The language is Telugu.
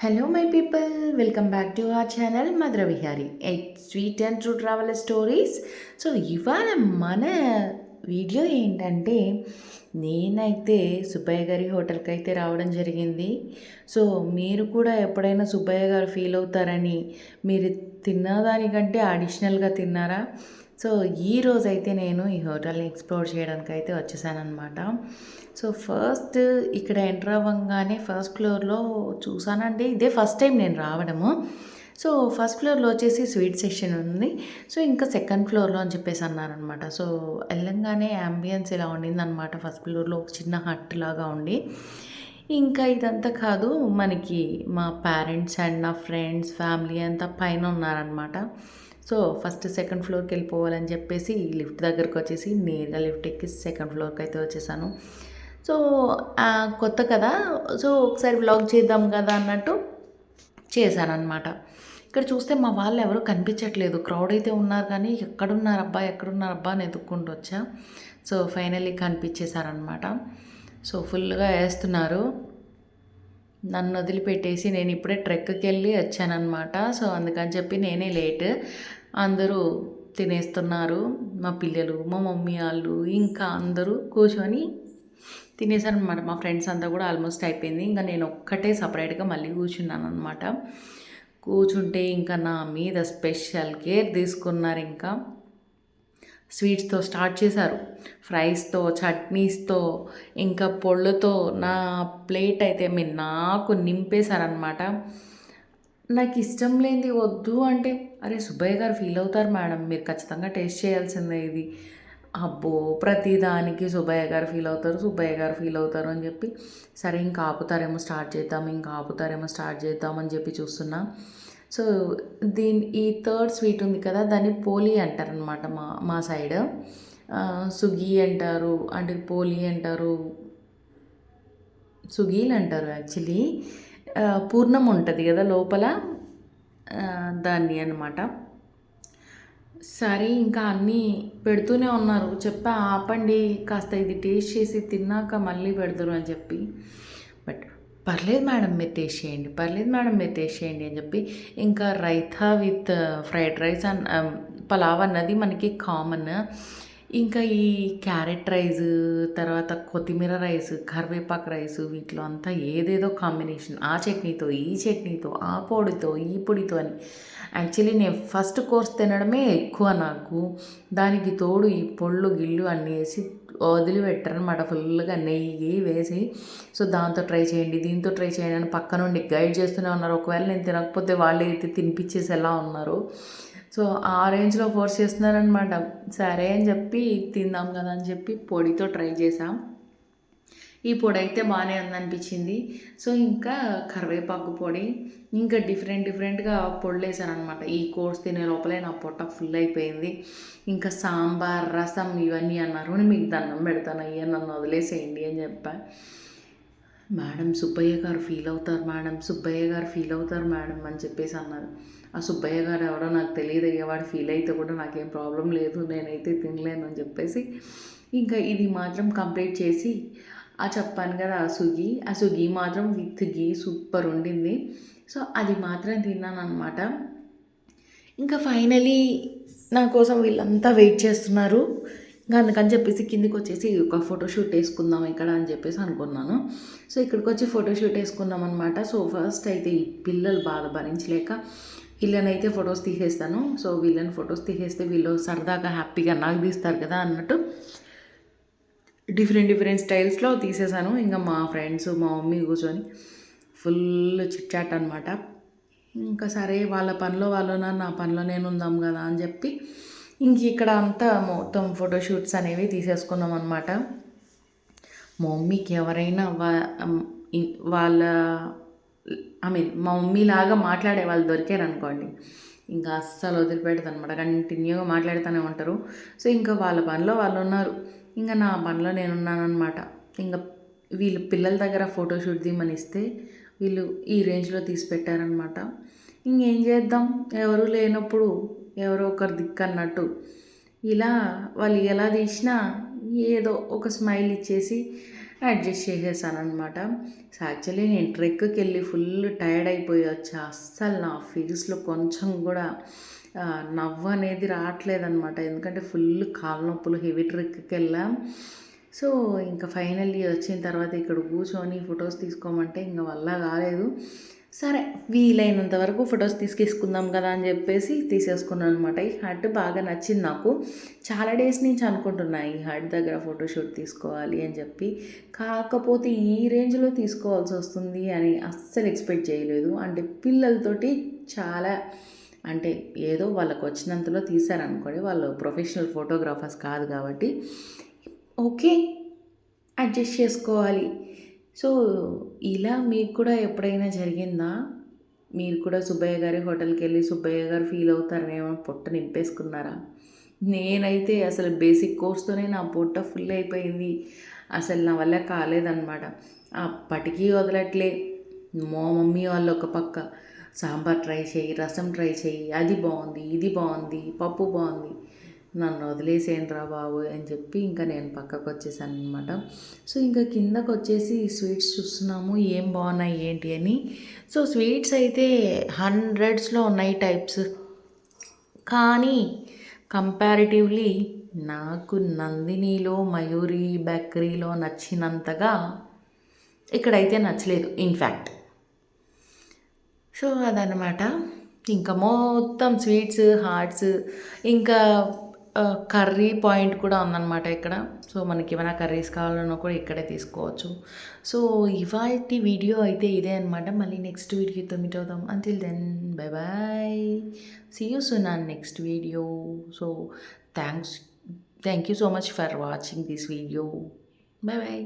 Hello, my people. Welcome back to our channel, Madhura Vihari. It's sweet and true travel stories. So ఇవాళ మన వీడియో ఏంటంటే నేనైతే సుబ్బయ్య గారి హోటల్కి అయితే రావడం జరిగింది. సో మీరు కూడా ఎప్పుడైనా సుబ్బయ్య గారు ఫీల్ అవుతారని మీరు తిన్నదానికంటే అడిషనల్గా తిన్నారా? సో ఈరోజైతే నేను ఈ హోటల్ని ఎక్స్ప్లోర్ చేయడానికి అయితే వచ్చేసానమాట. సో ఫస్ట్ ఇక్కడ ఎంటర్ అవ్వగానే ఫస్ట్ ఫ్లోర్లో చూసానండి, ఇదే ఫస్ట్ టైం నేను రావడము. సో ఫస్ట్ ఫ్లోర్లో వచ్చేసి స్వీట్ సెక్షన్ ఉంది. సో ఇంకా సెకండ్ ఫ్లోర్లో అని చెప్పేసి అన్నారనమాట. సో వెళ్ళంగానే యాంబియన్స్ ఇలా ఉండిందనమాట. ఫస్ట్ ఫ్లోర్లో ఒక చిన్న హట్ లాగా ఉండి, ఇంకా ఇదంతా కాదు, మనకి మా పేరెంట్స్ అండ్ నా ఫ్రెండ్స్ ఫ్యామిలీ అంతా పైన ఉన్నారనమాట. సో ఫస్ట్ సెకండ్ ఫ్లోర్కి వెళ్ళిపోవాలని చెప్పేసి లిఫ్ట్ దగ్గరకు వచ్చేసి నేరుగా లిఫ్ట్ ఎక్కి సెకండ్ ఫ్లోర్కి అయితే వచ్చేసాను. సో కొత్త కదా, సో ఒకసారి వ్లాగ్ చేద్దాం కదా అన్నట్టు చేశానన్నమాట. ఇక్కడ చూస్తే మా వాళ్ళు ఎవరు కనిపించట్లేదు, క్రౌడ్ అయితే ఉన్నారు కానీ ఎక్కడున్నారబ్బా అని ఎత్తుక్కుంటూ వచ్చా. So finally కనిపించేశారనమాట. సో ఫుల్గా వేస్తున్నారు. నన్ను వదిలిపెట్టేసి నేను ఇప్పుడే ట్రెక్కి వెళ్ళి వచ్చానమాట. సో అందుకని చెప్పి నేనే లేట్. అందరూ తినేస్తున్నారు, మా పిల్లలు, మా మమ్మీ వాళ్ళు, ఇంకా అందరూ కూర్చొని తినేసారనమాట. మా ఫ్రెండ్స్ అంతా కూడా ఆల్మోస్ట్ అయిపోయింది. ఇంకా నేను ఒక్కటే సపరేట్గా మళ్ళీ కూర్చున్నాను అనమాట. కూర్చుంటే ఇంకా నా మీద స్పెషల్ కేర్ తీసుకున్నారు. ఇంకా స్వీట్స్తో స్టార్ట్ చేశారు, ఫ్రైస్తో, చట్నీస్తో, ఇంకా పొళ్ళుతో నా ప్లేట్ అయితే నాకు నింపేశారనమాట. నాకు ఇష్టం లేనిది వద్దు అంటే, అరే సుబ్బయ్య గారు ఫీల్ అవుతారు మేడం, మీరు ఖచ్చితంగా టేస్ట్ చేయాల్సిందే ఇది. అబ్బో ప్రతిదానికి సుబ్బయ్య గారు ఫీల్ అవుతారు అని చెప్పి, సరే ఇంకా ఆపుతారేమో స్టార్ట్ చేద్దాం అని చెప్పి చూస్తున్నా. సో ఈ థర్డ్ స్వీట్ ఉంది కదా, దాన్ని పోలి అంటారనమాట మా మా సైడ్. సుగి అంటారు, అంటే పోలి అంటారు, సుగీలు అంటారు యాక్చువల్లీ. పూర్ణం ఉంటుంది కదా లోపల, దాన్ని అనమాట. సరే ఇంకా అన్నీ పెడుతూనే ఉన్నారు. ఆపండి కాస్త, ఇది టేస్ట్ చేసి తిన్నాక మళ్ళీ పెడతారు అని చెప్పి. బట్ పర్లేదు మేడం మీరు టేస్ట్ చేయండి అని చెప్పి, ఇంకా raita with fried rice and pulao అన్నది మనకి కామన్. ఇంకా ఈ క్యారెట్ రైస్, తర్వాత కొత్తిమీర రైస్, కరివేపాకు రైస్, వీటిలో అంతా ఏదేదో కాంబినేషన్, ఆ చట్నీతో ఈ చట్నీతో, ఆ పొడితో ఈ పొడితో అని. యాక్చువల్లీ నేను ఫస్ట్ కోర్స్ తినడమే ఎక్కువ నాకు, దానికి తోడు ఈ పొళ్ళు గిళ్ళు అన్నీ వేసి వదిలిపెట్టారనమాట. ఫుల్గా నెయ్యి వేసి, సో దాంతో ట్రై చేయండి, దీంతో ట్రై చేయండి అని పక్క నుండి గైడ్ చేస్తూనే ఉన్నారు. ఒకవేళ నేను తినకపోతే వాళ్ళే అయితే తినిపించేసి ఎలా ఉన్నారు. సో ఆ రేంజ్లో ఫోర్స్ చేస్తున్నారనమాట. సరే అని చెప్పి తిందాం కదా అని చెప్పి పొడితో ట్రై చేసాం. ఈ పొడి అయితే బాగానే ఉందనిపించింది. సో ఇంకా కరివేపాకు పొడి, ఇంకా డిఫరెంట్గా పొడులు వేసానమాట. ఈ కోర్స్ తినే లోపలే నా పొట్ట ఫుల్ అయిపోయింది. ఇంకా సాంబార్, రసం ఇవన్నీ అన్నారు. మీకు దండం పెడతాను, అయ్యా నన్ను వదిలేసేయండి అని చెప్పా. మేడం సుబ్బయ్య గారు ఫీల్ అవుతారు మేడం అని చెప్పేసి అన్నారు. ఆ సుబ్బయ్య గారు ఎవరో నాకు తెలియదు, అయ్యేవాడు ఫీల్ అయితే కూడా నాకేం ప్రాబ్లం లేదు, నేనైతే తినలేను అని చెప్పేసి ఇంకా ఇది మాత్రం కంప్లీట్ చేసి, చెప్పాను కదా ఆ సుగి మాత్రం విత్ గీ సూపర్ ఉండింది. సో అది మాత్రం తిన్నాను అనమాట. ఇంకా ఫైనలీ నా కోసం వీళ్ళంతా వెయిట్ చేస్తున్నారు. ఇంకా అందుకని చెప్పేసి కిందికి వచ్చేసి ఒక ఫోటోషూట్ వేసుకుందాం ఇక్కడ అని చెప్పేసి అనుకున్నాను. సో ఇక్కడికి వచ్చి ఫోటోషూట్ వేసుకుందాం అనమాట. సో ఫస్ట్ అయితే ఈ పిల్లలు బాధ భరించలేక వీళ్ళనైతే ఫొటోస్ తీసేస్తాను. సో వీళ్ళని ఫొటోస్ తీసేస్తే వీళ్ళు సరదాగా హ్యాపీగా నాకు తీస్తారు కదా అన్నట్టు డిఫరెంట్ స్టైల్స్లో తీసేసాను. ఇంకా మా ఫ్రెండ్స్, మా మమ్మీ కూర్చొని ఫుల్ చిట్చాట్ అనమాట. ఇంకా సరే వాళ్ళ పనిలో వాళ్ళు ఉన్నారు, నా పనిలో నేను ఉందాం కదా అని చెప్పి ఇంక ఇక్కడ అంతా మొత్తం ఫోటోషూట్స్ అనేవి తీసేసుకున్నాం అనమాట. మా మమ్మీకి ఎవరైనా వాళ్ళ మా మమ్మీ లాగా మాట్లాడే వాళ్ళు దొరికారు అనుకోండి, ఇంకా అస్సలు వదిలిపెట్టదు అనమాట. కంటిన్యూగా మాట్లాడుతూనే ఉంటారు. సో ఇంకా వాళ్ళ పనిలో వాళ్ళు ఉన్నారు, ఇంకా నా పనిలో నేను ఉన్నానమాట. ఇంకా వీళ్ళు పిల్లల దగ్గర ఫోటోషూట్ తీయమని ఇస్తే వీళ్ళు ఈ రేంజ్లో తీసి పెట్టారనమాట. ఇంకేం చేద్దాం, ఎవరు లేనప్పుడు ఎవరో ఒకరు దిక్కన్నట్టు ఇలా వాళ్ళు ఎలా తీసినా ఏదో ఒక స్మైల్ ఇచ్చేసి అడ్జస్ట్ చేసేసాననమాట. సో, యాక్చువల్లీ నేను ట్రెక్‌కి వెళ్ళి ఫుల్ టైర్డ్ అయిపోయి వచ్చా. అస్సలు నా ఫేస్‌లో కొంచెం కూడా నవ్వు అనేది రావట్లేదనమాట. ఎందుకంటే ఫుల్ కాళ్ళ నొప్పులు, హెవీ ట్రెక్‌కెళ్ళాం. సో, ఇంకా ఫైనల్లీ వచ్చిన తర్వాత ఇక్కడ కూర్చొని ఫొటోస్ తీసుకోమంటే ఇంక వల్ల కాలేదు. సరే, వీలైనంత వరకు ఫొటోస్ తీసుకుందాం కదా అని చెప్పేసి తీసేసుకున్నాను అనమాట. ఈ హట్ బాగా నచ్చింది నాకు. చాలా డేస్ నుంచి అనుకుంటున్నా ఈ హట్ దగ్గర ఫోటోషూట్ తీసుకోవాలి అని చెప్పి. కాకపోతే ఈ రేంజ్లో తీసుకోవాల్సి వస్తుంది అని అస్సలు ఎక్స్పెక్ట్ చేయలేదు. అంటే పిల్లలతోటి చాలా, అంటే ఏదో వాళ్ళకు వచ్చినంతలో తీశారనుకోండి. వాళ్ళు ప్రొఫెషనల్ ఫోటోగ్రాఫర్స్ కాదు కాబట్టి ఓకే, అడ్జస్ట్ చేసుకోవాలి. సో, ఇలా మీకు కూడా ఎప్పుడైనా జరిగిందా? మీరు కూడా సుబ్బయ్య గారి హోటల్‌కెళ్ళి సుబ్బయ్య గారు ఫీల్ అవుతారనేమో పొట్ట నింపేసుకున్నారా? నేనైతే అసలు బేసిక్ కోర్స్‌తోనే నా పొట్ట ఫుల్ అయిపోయింది. అసలు నా వల్ల కాలేదనమాట. అప్పటికి వదలట్లే. మా మమ్మీ వాళ్ళు ఒక పక్క సాంబార్ ట్రై చెయ్యి, రసం ట్రై చెయ్యి, అది బావుంది, ఇది బావుంది, పప్పు బావుంది. నన్ను వదిలేసేయండిరా బాబు అని చెప్పి ఇంకా నేను పక్కకొచ్చేసాననమాట. సో, ఇంకా కిందకొచ్చేసి స్వీట్స్ చూస్తున్నాము ఏం బాగున్నాయి ఏంటి అని. సో, స్వీట్స్ అయితే హండ్రెడ్స్‌లో ఉన్నాయి టైప్స్. కానీ కంపారిటివ్లీ నాకు నందినిలో, మయూరి బేకరీలో నచ్చినంతగా ఇక్కడైతే నచ్చలేదు ఇన్‌ఫ్యాక్ట్. సో, అదనమాట. ఇంకా మొత్తం స్వీట్స్, హాట్స్, ఇంకా కర్రీ పాయింట్ కూడా ఉందనమాట ఇక్కడ. సో, మనకేమైనా కర్రీస్ కావాలన్నా కూడా ఇక్కడే తీసుకోవచ్చు. సో, ఇవాల్టి వీడియో అయితే ఇదే అనమాట. మళ్ళీ నెక్స్ట్ వీడియోతో మీట్ అవుదాం. Until then bye bye. See you soon on next video. So, thank you so much for watching this video. Bye bye.